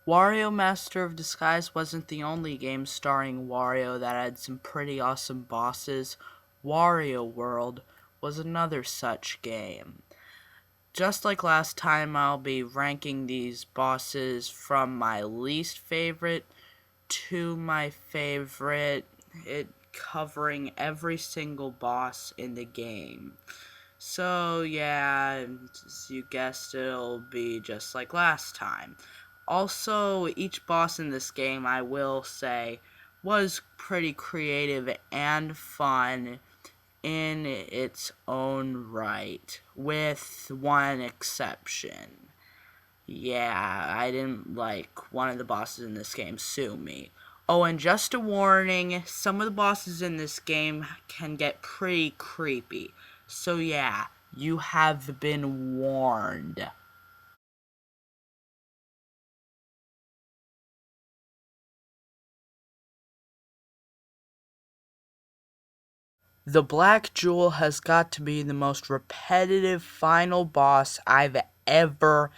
Wario Master of Disguise wasn't the only game starring Wario that had some pretty awesome bosses. Wario World was another such game. Just like last time, I'll be ranking these bosses from my least favorite to my favorite, it covering every single boss in the game. So yeah, as you guessed, it'll be just like last time. Also, each boss in this game, I will say, was pretty creative and fun in its own right, with one exception. Yeah, I didn't like one of the bosses in this game, sue me. Oh, and just a warning, some of the bosses in this game can get pretty creepy. So yeah, you have been warned. The Black Jewel has got to be the most repetitive final boss I've ever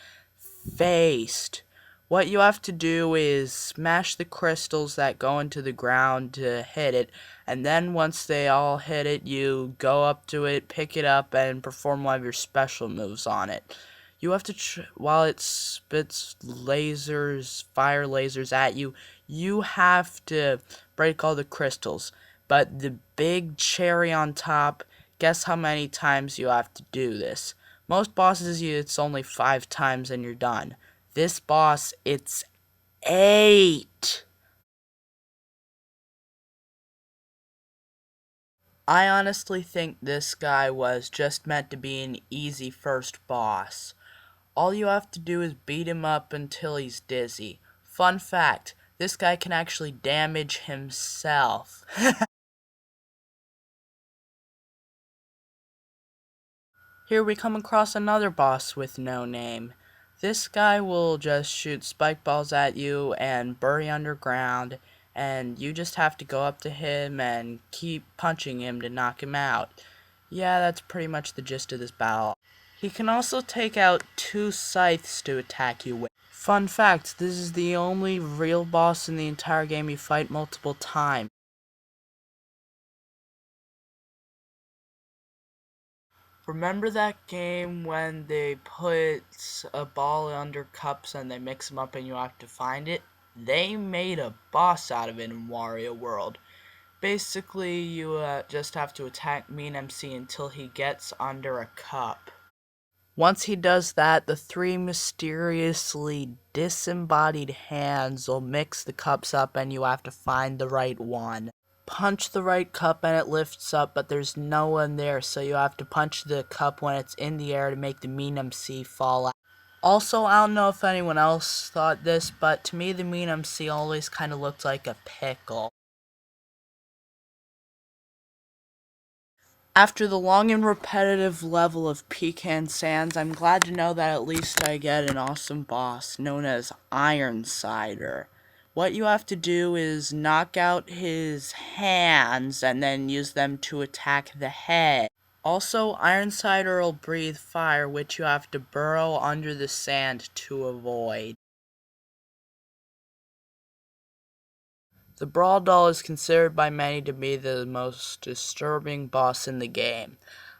faced. What you have to do is smash the crystals that go into the ground to hit it, and then once they all hit it, you go up to it, pick it up, and perform one of your special moves on it. You have to, while it spits lasers, fire lasers at you, you have to break all the crystals. But the big cherry on top, guess how many times you have to do this? Most bosses, it's only 5 times and you're done. This boss, it's 8. I honestly think this guy was just meant to be an easy first boss. All you have to do is beat him up until he's dizzy. Fun fact, this guy can actually damage himself. Here we come across another boss with no name. This guy will just shoot spike balls at you and bury underground, and you just have to go up to him and keep punching him to knock him out. Yeah, that's pretty much the gist of this battle. He can also take out 2 scythes to attack you with. Fun fact, this is the only real boss in the entire game you fight multiple times. Remember that game when they put a ball under cups and they mix them up and you have to find it? They made a boss out of it in Wario World. Basically, you just have to attack Mean MC until he gets under a cup. Once he does that, the 3 mysteriously disembodied hands will mix the cups up and you have to find the right one. Punch the right cup and it lifts up, but there's no one there, so you have to punch the cup when it's in the air to make the Mean MC fall out. Also, I don't know if anyone else thought this, but to me the Mean MC always kind of looked like a pickle. After the long and repetitive level of Pecan Sands, I'm glad to know that at least I get an awesome boss known as Ironside. What you have to do is knock out his hands and then use them to attack the head. Also, Ironside will breathe fire, which you have to burrow under the sand to avoid. The Brawl Doll is considered by many to be the most disturbing boss in the game.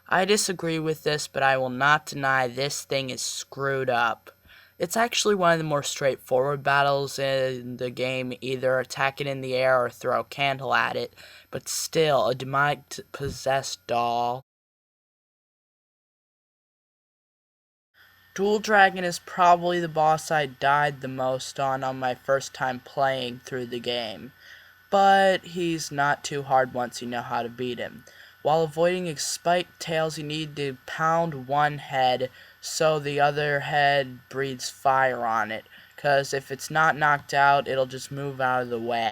I disagree with this, but I will not deny this thing is screwed up. It's actually one of the more straightforward battles in the game, either attack it in the air or throw a candle at it, but still, a demonic possessed doll. Dual Dragon is probably the boss I died the most on my first time playing through the game. But he's not too hard once you know how to beat him. While avoiding his spiked tails, you need to pound one head so the other head breathes fire on it, because if it's not knocked out, it'll just move out of the way.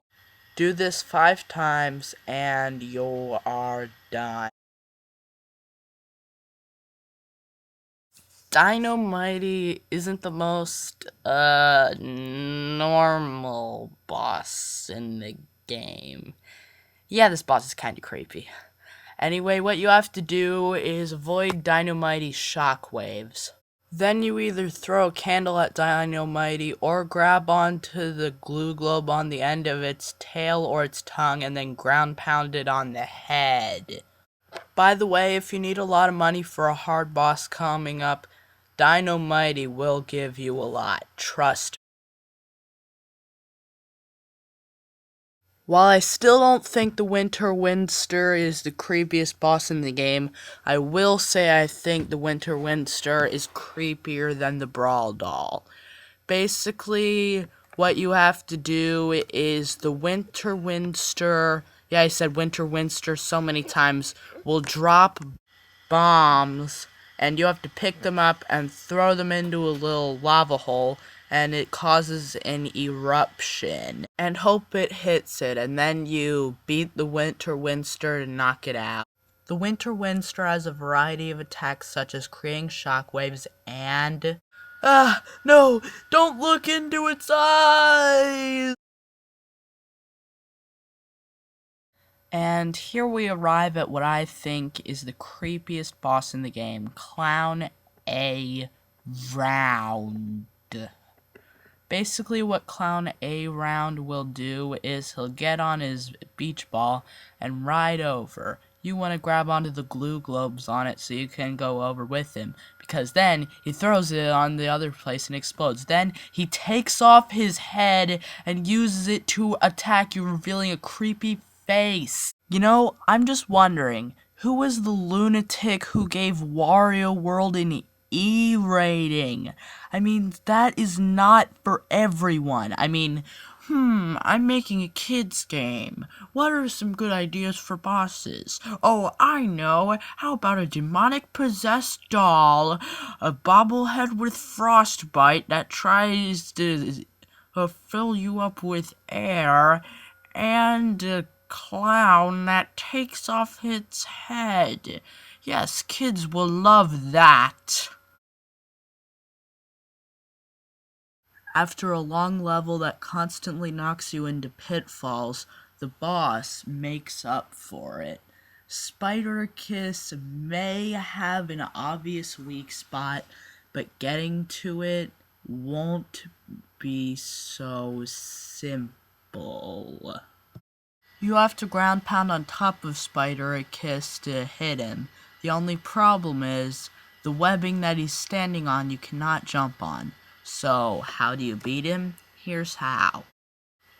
Do this 5 times and you are done. Dynamite E isn't the most normal boss in the game. Yeah, this boss is kinda creepy. Anyway, what you have to do is avoid Dynamite's shockwaves. Then you either throw a candle at Dynamite E or grab onto the glue globe on the end of its tail or its tongue and then ground pound it on the head. By the way, if you need a lot of money for a hard boss coming up, Dynamite E will give you a lot. Trust. While I still don't think the Winter Windster is the creepiest boss in the game, I will say I think the Winter Windster is creepier than the Brawl Doll. Basically, what you have to do is the Winter Windster, yeah, I said Winter Windster so many times, will drop bombs, and you have to pick them up and throw them into a little lava hole, and it causes an eruption. And hope it hits it, and then you beat the Winter Windster to knock it out. The Winter Windster has a variety of attacks such as creating shockwaves and... Ah, no! Don't look into its eyes! And here we arrive at what I think is the creepiest boss in the game, Clown A Round. Basically what Clown A Round will do is he'll get on his beach ball and ride over. You want to grab onto the glue globes on it so you can go over with him, because then he throws it on the other place and explodes. Then he takes off his head and uses it to attack you, revealing a creepy face. You know, I'm just wondering, who was the lunatic who gave Wario World an E rating? I mean, that is not for everyone. I mean, I'm making a kids game. What are some good ideas for bosses? Oh, I know. How about a demonic possessed doll, a bobblehead with frostbite that tries to fill you up with air, and a clown that takes off its head. Yes, kids will love that. After a long level that constantly knocks you into pitfalls, the boss makes up for it. Spider Kiss may have an obvious weak spot, but getting to it won't be so simple. You have to ground pound on top of Spider Kiss to hit him. The only problem is, the webbing that he's standing on you cannot jump on. So, how do you beat him? Here's how.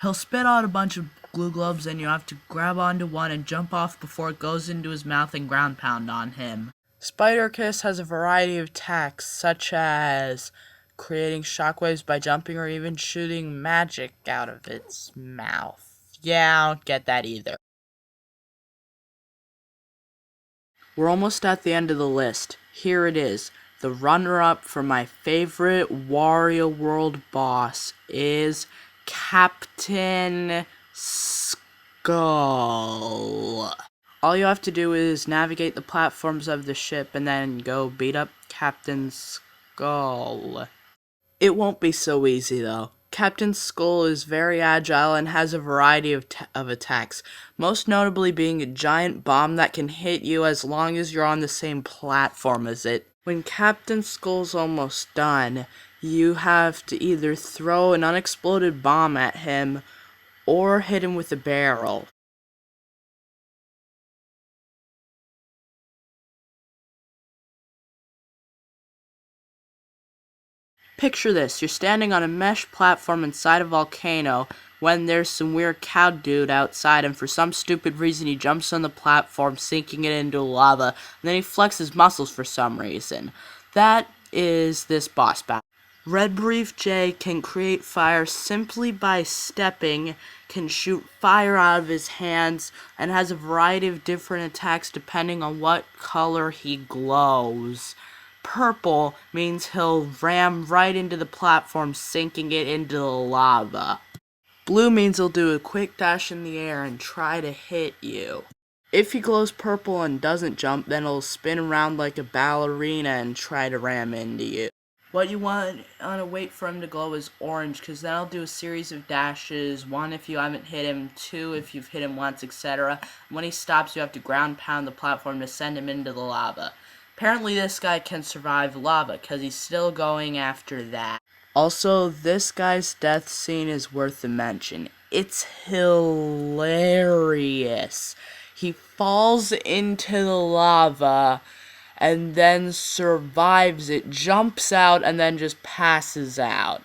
He'll spit out a bunch of glue globes and you have to grab onto one and jump off before it goes into his mouth and ground pound on him. Spider Kiss has a variety of attacks, such as creating shockwaves by jumping or even shooting magic out of its mouth. Yeah, I don't get that either. We're almost at the end of the list. Here it is. The runner-up for my favorite Wario World boss is Captain Skull. All you have to do is navigate the platforms of the ship and then go beat up Captain Skull. It won't be so easy though. Captain Skull is very agile and has a variety of attacks, most notably being a giant bomb that can hit you as long as you're on the same platform as it. When Captain Skull's almost done, you have to either throw an unexploded bomb at him or hit him with a barrel. Picture this, you're standing on a mesh platform inside a volcano when there's some weird cow dude outside, and for some stupid reason he jumps on the platform, sinking it into lava, and then he flexes muscles for some reason. That is this boss battle. Red Brief J can create fire simply by stepping, can shoot fire out of his hands, and has a variety of different attacks depending on what color he glows. Purple means he'll ram right into the platform, sinking it into the lava. Blue means he'll do a quick dash in the air and try to hit you. If he glows purple and doesn't jump, then he'll spin around like a ballerina and try to ram into you. What you want to wait for him to glow is orange, because then he'll do a series of dashes, 1 if you haven't hit him, 2 if you've hit him once, etc. When he stops, you have to ground pound the platform to send him into the lava. Apparently this guy can survive lava because he's still going after that. Also, this guy's death scene is worth a mention. It's hilarious. He falls into the lava and then survives it, jumps out, and then just passes out.